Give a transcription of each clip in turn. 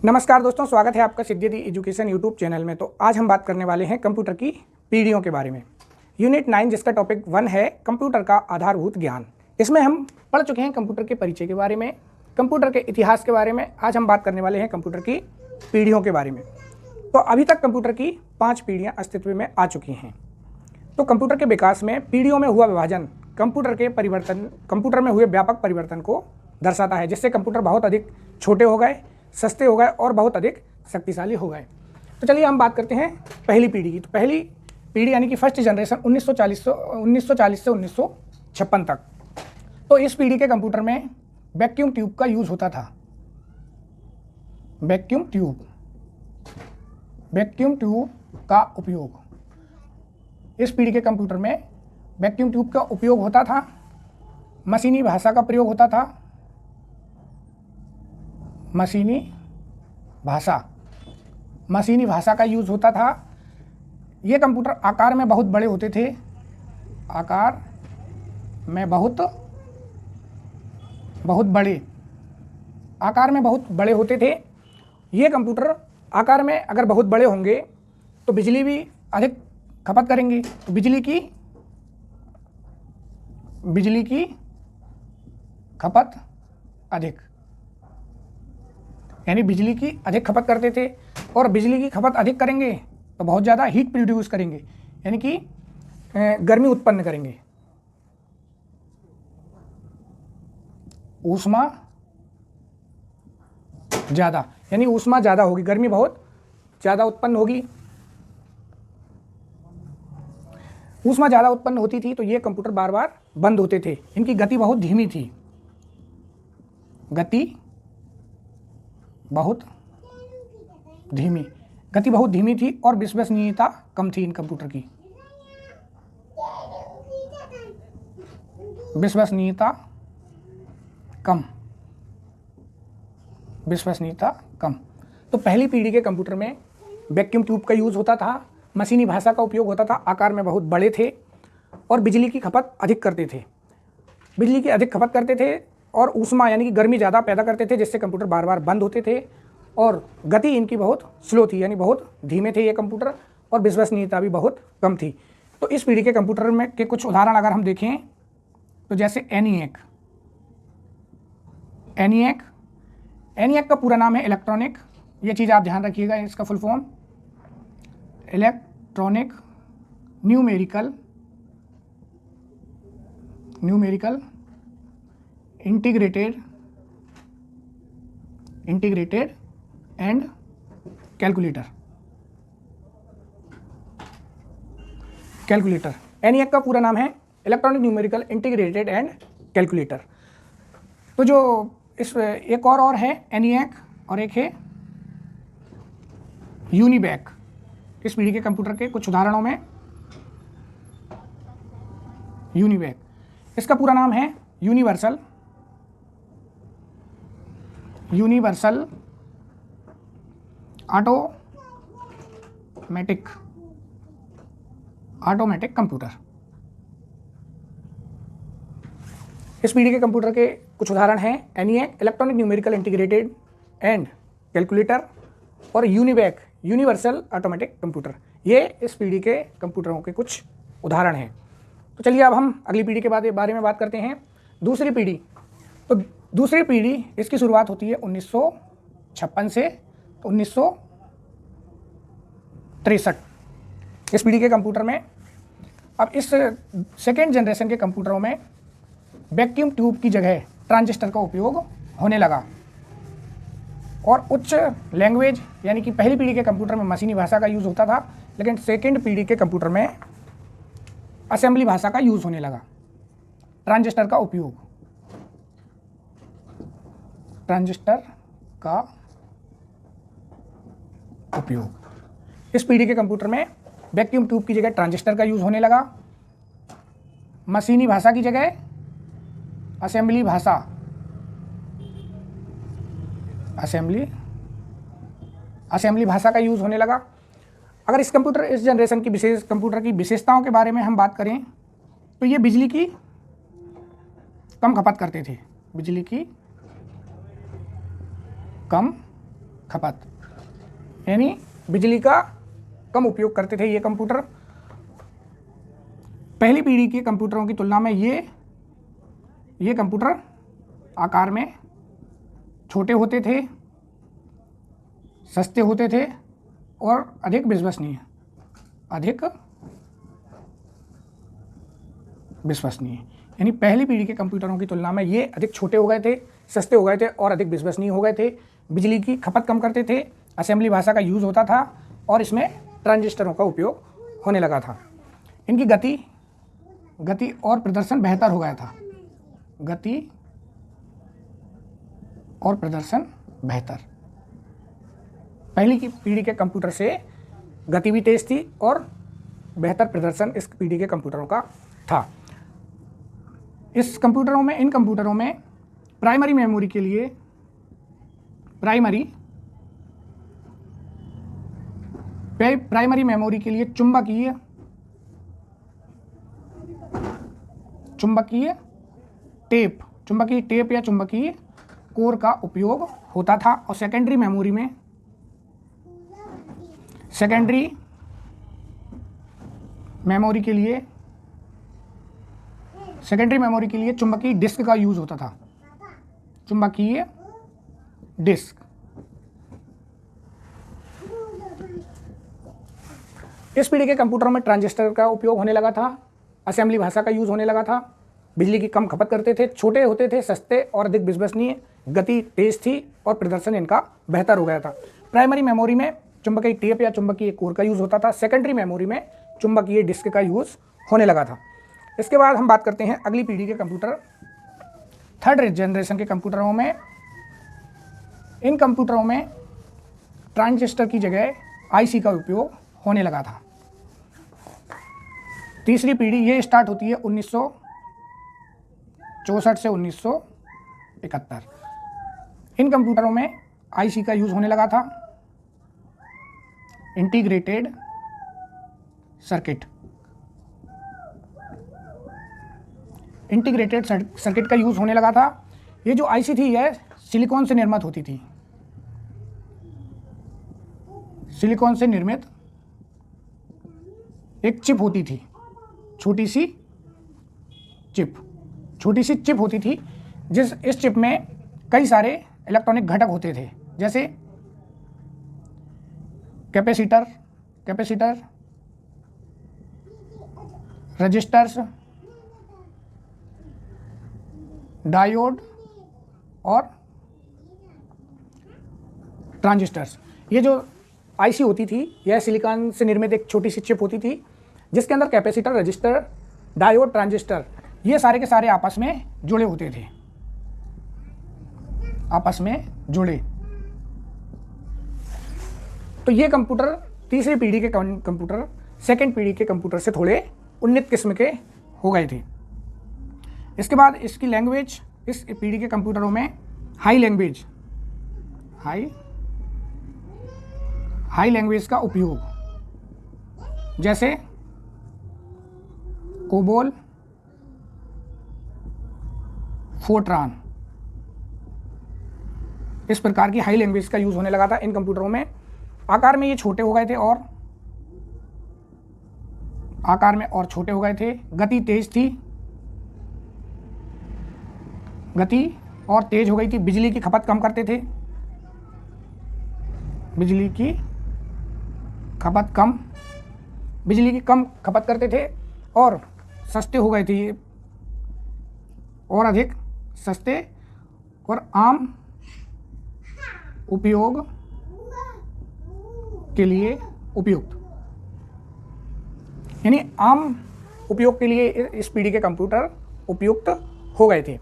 नमस्कार दोस्तों, स्वागत है आपका सिद्धि एजुकेशन यूट्यूब चैनल में। तो आज हम बात करने वाले हैं कंप्यूटर की पीढ़ियों के बारे में। यूनिट 9 जिसका टॉपिक 1 है कंप्यूटर का आधारभूत ज्ञान। इसमें हम पढ़ चुके हैं कंप्यूटर के परिचय के बारे में, कंप्यूटर के इतिहास के बारे में। आज हम बात करने वाले हैं कंप्यूटर की पीढ़ियों के बारे में। तो अभी तक कंप्यूटर की 5 पीढ़ियाँ अस्तित्व में आ चुकी हैं। तो कंप्यूटर के विकास में पीढ़ियों में हुआ विभाजन कंप्यूटर में हुए व्यापक परिवर्तन को दर्शाता है, जिससे कंप्यूटर बहुत अधिक छोटे हो गए, सस्ते हो गए और बहुत अधिक शक्तिशाली हो गए। तो चलिए हम बात करते हैं पहली पीढ़ी की। तो पहली पीढ़ी यानी कि फर्स्ट जनरेशन 1940 से 1956 तक। तो इस पीढ़ी के कंप्यूटर में वैक्यूम ट्यूब का यूज़ होता था। वैक्यूम ट्यूब का उपयोग, इस पीढ़ी के कंप्यूटर में वैक्यूम ट्यूब का उपयोग होता था। मशीनी भाषा का प्रयोग होता था। मशीनी भाषा का यूज़ होता था। ये कंप्यूटर आकार में बहुत बड़े होते थे। आकार में बहुत बड़े होते थे। ये कंप्यूटर आकार में अगर बहुत बड़े होंगे तो बिजली भी अधिक खपत करेंगे। तो बिजली की खपत अधिक, यानी बिजली की अधिक खपत करते थे। और बिजली की खपत अधिक करेंगे तो बहुत ज़्यादा हीट प्रोड्यूस करेंगे, यानी कि गर्मी उत्पन्न करेंगे। ऊष्मा ज़्यादा, यानी ऊष्मा ज़्यादा होगी, गर्मी बहुत ज़्यादा उत्पन्न होगी। ऊष्मा ज़्यादा उत्पन्न होती थी तो ये कंप्यूटर बार बार बंद होते थे। इनकी गति बहुत धीमी थी। गति बहुत धीमी थी और विश्वसनीयता कम थी इन कंप्यूटर की। विश्वसनीयता कम। तो पहली पीढ़ी के कंप्यूटर में वैक्यूम ट्यूब का यूज़ होता था। मशीनी भाषा का उपयोग होता था। आकार में बहुत बड़े थे और बिजली की खपत अधिक करते थे और ऊष्मा यानी कि गर्मी ज़्यादा पैदा करते थे, जिससे कंप्यूटर बार बार बंद होते थे। और गति इनकी बहुत स्लो थी, यानी बहुत धीमे थे ये कंप्यूटर, और विश्वसनीयता भी बहुत कम थी। तो इस पीढ़ी के कंप्यूटर में के कुछ उदाहरण अगर हम देखें तो जैसे ENIAC का पूरा नाम है इलेक्ट्रॉनिक, ये चीज़ आप ध्यान रखिएगा, इसका full form electronic numerical integrated and calculator. ENIAC का पूरा नाम है electronic numerical integrated and calculator. तो जो इस एक और है ENIAC और एक है यूनिवैक। इस पीढ़ी के कंप्यूटर के कुछ उदाहरणों में यूनिवैक, इसका पूरा नाम है यूनिवर्सल ऑटोमेटिक कंप्यूटर। इस पीढ़ी के कंप्यूटर के कुछ उदाहरण हैं ENIAC electronic numerical integrated and calculator और यूनिवैक यूनिवर्सल ऑटोमेटिक कंप्यूटर। ये इस पीढ़ी के कंप्यूटरों के कुछ उदाहरण हैं। तो चलिए अब हम अगली पीढ़ी के बारे में बात करते हैं, दूसरी पीढ़ी। तो दूसरी पीढ़ी इसकी शुरुआत होती है 1956 से 1963। इस पीढ़ी के कंप्यूटर में, अब इस सेकेंड जनरेशन के कंप्यूटरों में वैक्यूम ट्यूब की जगह ट्रांजिस्टर का उपयोग होने लगा और उच्च लैंग्वेज, यानी कि पहली पीढ़ी के कंप्यूटर में मशीनी भाषा का यूज़ होता था, लेकिन सेकेंड पीढ़ी के कंप्यूटर में असेंबली भाषा का यूज़ होने लगा। ट्रांजिस्टर का उपयोग, इस पीढ़ी के कंप्यूटर में वैक्यूम ट्यूब की जगह ट्रांजिस्टर का यूज़ होने लगा। मशीनी भाषा की जगह असेंबली भाषा का यूज़ होने लगा। अगर इस जनरेशन की कंप्यूटर की विशेषताओं के बारे में हम बात करें तो ये बिजली की कम खपत करते थे। खपत, यानी बिजली का कम उपयोग करते थे ये कंप्यूटर। पहली पीढ़ी के कंप्यूटरों की तुलना में ये कंप्यूटर आकार में छोटे होते थे, सस्ते होते थे और अधिक विश्वसनीय यानी पहली पीढ़ी के कंप्यूटरों की तुलना में ये अधिक छोटे हो गए थे, सस्ते हो गए थे और अधिक विश्वसनीय हो गए थे। बिजली की खपत कम करते थे, असेंबली भाषा का यूज़ होता था और इसमें ट्रांजिस्टरों का उपयोग होने लगा था। इनकी गति और प्रदर्शन बेहतर हो गया था। गति और प्रदर्शन बेहतर, पहली की पीढ़ी के कंप्यूटर से गति भी तेज थी और बेहतर प्रदर्शन इस पीढ़ी के कंप्यूटरों का था। इन कंप्यूटरों में प्राइमरी मेमोरी के लिए चुंबकीय टेप या चुंबकीय कोर का उपयोग होता था और सेकेंडरी मेमोरी के लिए चुंबकीय डिस्क का यूज़ होता था। चुंबकीय डिस्क। इस पीढ़ी के कंप्यूटरों में ट्रांजिस्टर का उपयोग होने लगा था, असेंबली भाषा का यूज़ होने लगा था, बिजली की कम खपत करते थे, छोटे होते थे, सस्ते और अधिक विश्वसनीय, गति तेज थी और प्रदर्शन इनका बेहतर हो गया था। प्राइमरी मेमोरी में चुंबकीय टेप या चुंबकीय कोर का यूज़ होता था, सेकेंडरी मेमोरी में चुंबकीय डिस्क का यूज़ होने लगा था। इसके बाद हम बात करते हैं अगली पीढ़ी के कंप्यूटर, थर्ड जनरेशन के कंप्यूटरों में। इन कंप्यूटरों में ट्रांजिस्टर की जगह आईसी का उपयोग होने लगा था। तीसरी पीढ़ी ये स्टार्ट होती है 1964 से 1971। इन कंप्यूटरों में आईसी का यूज़ होने लगा था, इंटीग्रेटेड सर्किट का यूज़ होने लगा था। ये जो आईसी थी यह सिलिकॉन से निर्मित होती थी। सिलिकॉन से निर्मित एक चिप होती थी, छोटी सी चिप होती थी। इस चिप में कई सारे इलेक्ट्रॉनिक घटक होते थे, जैसे कैपेसिटर, रजिस्टर्स, डायोड और ट्रांजिस्टर्स। ये जो आईसी होती थी यह सिलिकॉन से निर्मित एक छोटी सी चिप होती थी, जिसके अंदर कैपेसिटर, रजिस्टर, डायोड, ट्रांजिस्टर ये सारे के सारे आपस में जुड़े होते थे, तो ये कंप्यूटर तीसरी पीढ़ी के कंप्यूटर सेकंड पीढ़ी के कंप्यूटर से थोड़े उन्नत किस्म के हो गए थे। इसके बाद इसकी लैंग्वेज, इस पीढ़ी के कंप्यूटरों में हाई लैंग्वेज का उपयोग, जैसे कोबोल, फोर्ट्रान, इस प्रकार की हाई लैंग्वेज का यूज़ होने लगा था इन कंप्यूटरों में। आकार में ये छोटे हो गए थे और गति तेज हो गई थी। बिजली की खपत कम करते थे, बिजली की कम खपत करते थे और सस्ते हो गए थे, और अधिक सस्ते और आम उपयोग के लिए उपयुक्त, यानी आम उपयोग के लिए इस पीढ़ी के कंप्यूटर उपयुक्त हो गए थे।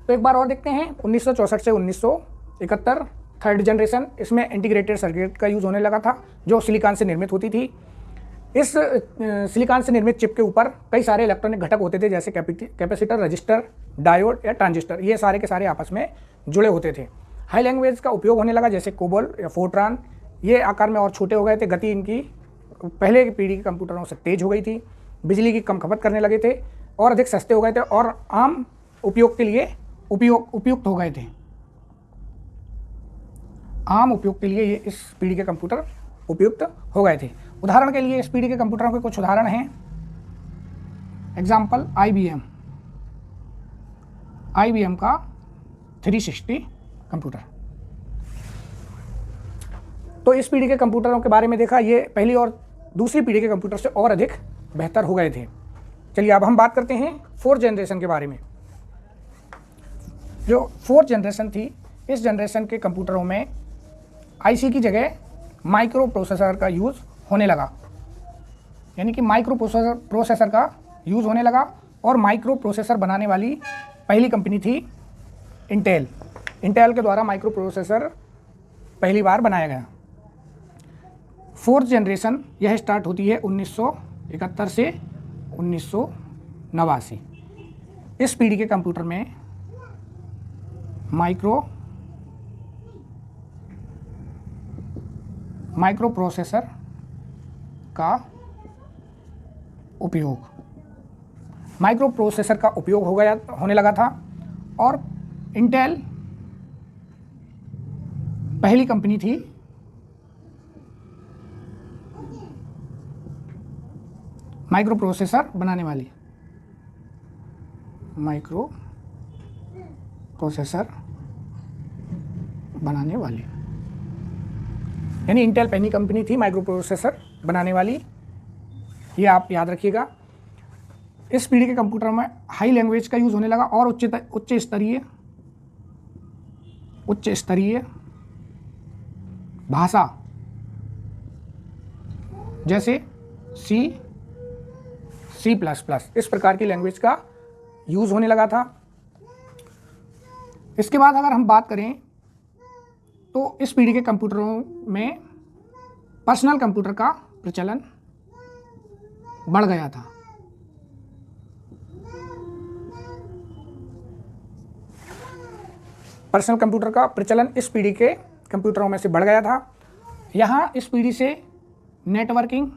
तो एक बार और देखते हैं 1964 से 1971 थर्ड जनरेशन। इसमें इंटीग्रेटेड सर्किट का यूज़ होने लगा था, जो सिलिकॉन से निर्मित होती थी। इस सिलिकॉन से निर्मित चिप के ऊपर कई सारे इलेक्ट्रॉनिक घटक होते थे, जैसे कैपेसिटर, रजिस्टर, डायोड या ट्रांजिस्टर, ये सारे के सारे आपस में जुड़े होते थे। हाई लैंग्वेज का उपयोग होने लगा, जैसे कोबोल या फोर्ट्रान, ये आकार में और छोटे हो गए थे। गति इनकी पहले की पीढ़ी के कंप्यूटरों से तेज हो गई थी, बिजली की कम खपत करने लगे थे और अधिक सस्ते हो गए थे और आम उपयोग के लिए उपयुक्त हो गए थे। आम उपयोग के लिए ये इस पीढ़ी के कंप्यूटर उपयुक्त हो गए थे। उदाहरण के लिए इस पीढ़ी के कंप्यूटरों के कुछ उदाहरण हैं। एग्जाम्पल IBM का 360 कंप्यूटर। तो इस पीढ़ी के कंप्यूटरों के बारे में देखा, ये पहली और दूसरी पीढ़ी के कंप्यूटर से और अधिक बेहतर हो गए थे। चलिए अब हम बात करते हैं 4th जनरेशन के बारे में। जो 4th जनरेशन थी, इस जनरेशन के कंप्यूटरों में आईसी की जगह माइक्रो प्रोसेसर का यूज़ होने लगा, यानी कि माइक्रो प्रोसेसर का यूज़ होने लगा। और माइक्रो प्रोसेसर बनाने वाली पहली कंपनी थी इंटेल। इंटेल के द्वारा माइक्रो प्रोसेसर पहली बार बनाया गया। 4th जनरेशन यह स्टार्ट होती है 1971 से 1989। इस पीढ़ी के कंप्यूटर में माइक्रो प्रोसेसर का उपयोग होने लगा था। और इंटेल पहली कंपनी थी माइक्रो प्रोसेसर बनाने वाली, यानी इंटेल पहली कंपनी थी माइक्रो प्रोसेसर बनाने वाली। ये आप याद रखिएगा। इस पीढ़ी के कंप्यूटर में हाई लैंग्वेज का यूज़ होने लगा और उच्च स्तरीय भाषा जैसे C++, इस प्रकार की लैंग्वेज का यूज़ होने लगा था। इसके बाद अगर हम बात करें तो इस पीढ़ी के कंप्यूटरों में पर्सनल कंप्यूटर का प्रचलन बढ़ गया था। पर्सनल कंप्यूटर का प्रचलन इस पीढ़ी के कंप्यूटरों में से बढ़ गया था। यहाँ इस पीढ़ी से नेटवर्किंग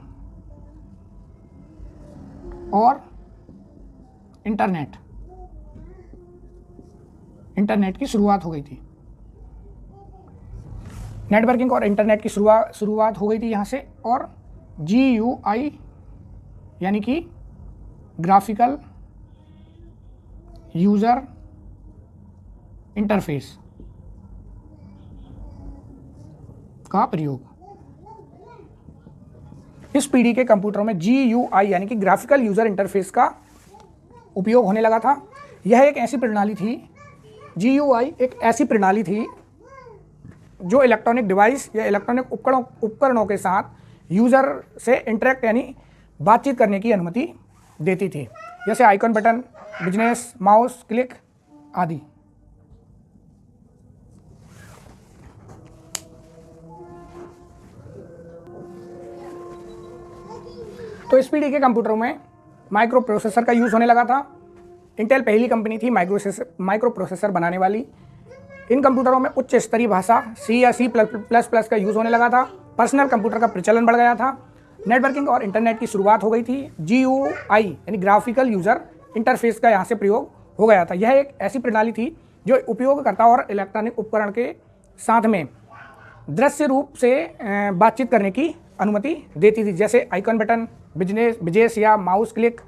और इंटरनेट की शुरुआत हो गई थी। नेटवर्किंग और इंटरनेट की शुरुआत हो गई थी यहाँ से। और GUI यानी कि ग्राफिकल यूज़र इंटरफेस का प्रयोग। इस पीढ़ी के कंप्यूटरों में GUI यानी कि ग्राफिकल यूज़र इंटरफेस का उपयोग होने लगा था। यह एक ऐसी प्रणाली थी, GUI एक ऐसी प्रणाली थी जो इलेक्ट्रॉनिक डिवाइस या इलेक्ट्रॉनिक उपकरणों के साथ यूज़र से इंटरेक्ट यानी बातचीत करने की अनुमति देती थी, जैसे icon button, business, mouse click आदि। तो इस पीढ़ी के कंप्यूटरों में माइक्रो प्रोसेसर का यूज़ होने लगा था। इंटेल पहली कंपनी थी माइक्रो प्रोसेसर बनाने वाली। इन कंप्यूटरों में उच्च स्तरीय भाषा C या C++ का यूज़ होने लगा था। पर्सनल कंप्यूटर का प्रचलन बढ़ गया था। नेटवर्किंग और इंटरनेट की शुरुआत हो गई थी। GUI यानी ग्राफिकल यूज़र इंटरफेस का यहाँ से प्रयोग हो गया था। यह एक ऐसी प्रणाली थी जो उपयोगकर्ता और इलेक्ट्रॉनिक उपकरण के साथ में दृश्य रूप से बातचीत करने की अनुमति देती थी, जैसे आइकन बटन, बिजनेस या माउस क्लिक,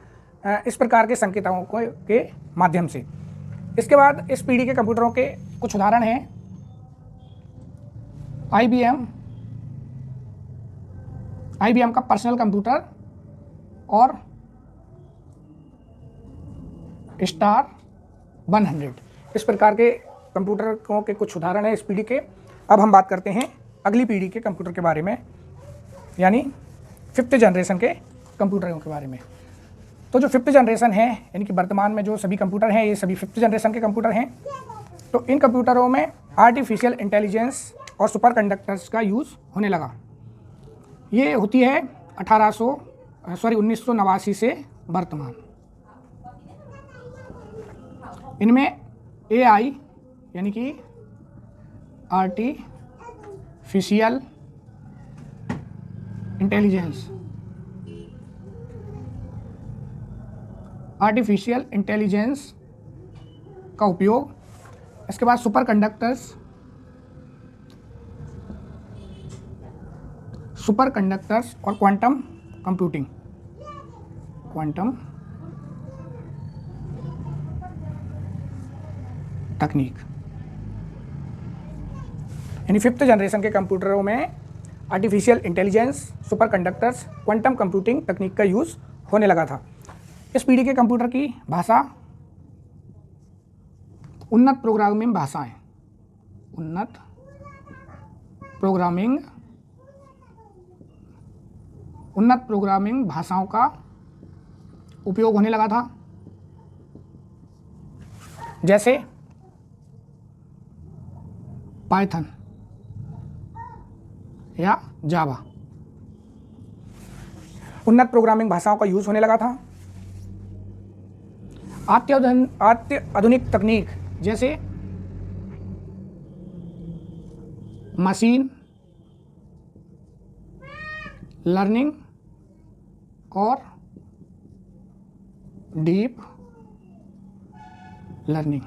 इस प्रकार के संकेतों के माध्यम से। इसके बाद इस पीढ़ी के कंप्यूटरों के कुछ उदाहरण हैं। IBM का पर्सनल कंप्यूटर और स्टार 100, इस प्रकार के कंप्यूटरों के कुछ उदाहरण हैं इस पीढ़ी के। अब हम बात करते हैं अगली पीढ़ी के कंप्यूटर के बारे में, यानी 5th जनरेशन के कंप्यूटरों के बारे में। तो जो 5th जनरेशन है, यानी कि वर्तमान में जो सभी कंप्यूटर हैं, ये सभी 5th जनरेशन के कंप्यूटर हैं। तो इन कंप्यूटरों में आर्टिफिशियल इंटेलिजेंस और सुपर कंडक्टर्स का यूज़ होने लगा। ये होती है 1989 से वर्तमान। इनमें AI यानी कि आर्टिफिशियल इंटेलिजेंस का उपयोग। इसके बाद सुपर कंडक्टर्स सुपर कंडक्टर्स और क्वांटम कंप्यूटिंग, क्वांटम तकनीक। यानी 5th जनरेशन के कंप्यूटरों में artificial intelligence, super conductors, quantum computing तकनीक का यूज़ होने लगा था। इस पीढ़ी के कंप्यूटर की भाषा उन्नत प्रोग्रामिंग भाषाएं, उन्नत प्रोग्रामिंग भाषाओं का उपयोग होने लगा था, जैसे पाइथन या जावा। उन्नत प्रोग्रामिंग भाषाओं का यूज होने लगा था। अत्याधुनिक तकनीक जैसे मशीन लर्निंग और डीप लर्निंग,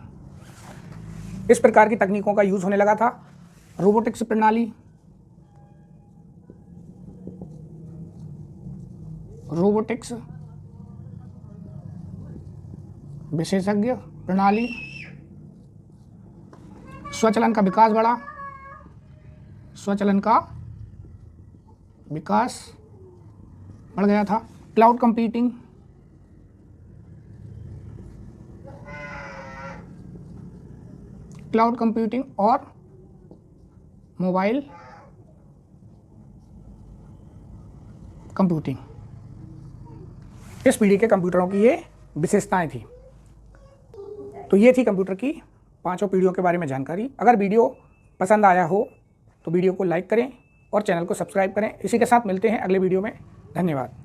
इस प्रकार की तकनीकों का यूज होने लगा था। रोबोटिक्स प्रणाली, रोबोटिक्स विशेषज्ञ प्रणाली, स्वचालन का विकास बढ़ा, स्वचालन का विकास बढ़ गया था। क्लाउड कंप्यूटिंग, और मोबाइल कंप्यूटिंग, इस पीढ़ी के कंप्यूटरों की ये विशेषताएं थी। तो ये थी कंप्यूटर की 5 पीढ़ियों के बारे में जानकारी। अगर वीडियो पसंद आया हो तो वीडियो को लाइक करें और चैनल को सब्सक्राइब करें। इसी के साथ मिलते हैं अगले वीडियो में। धन्यवाद।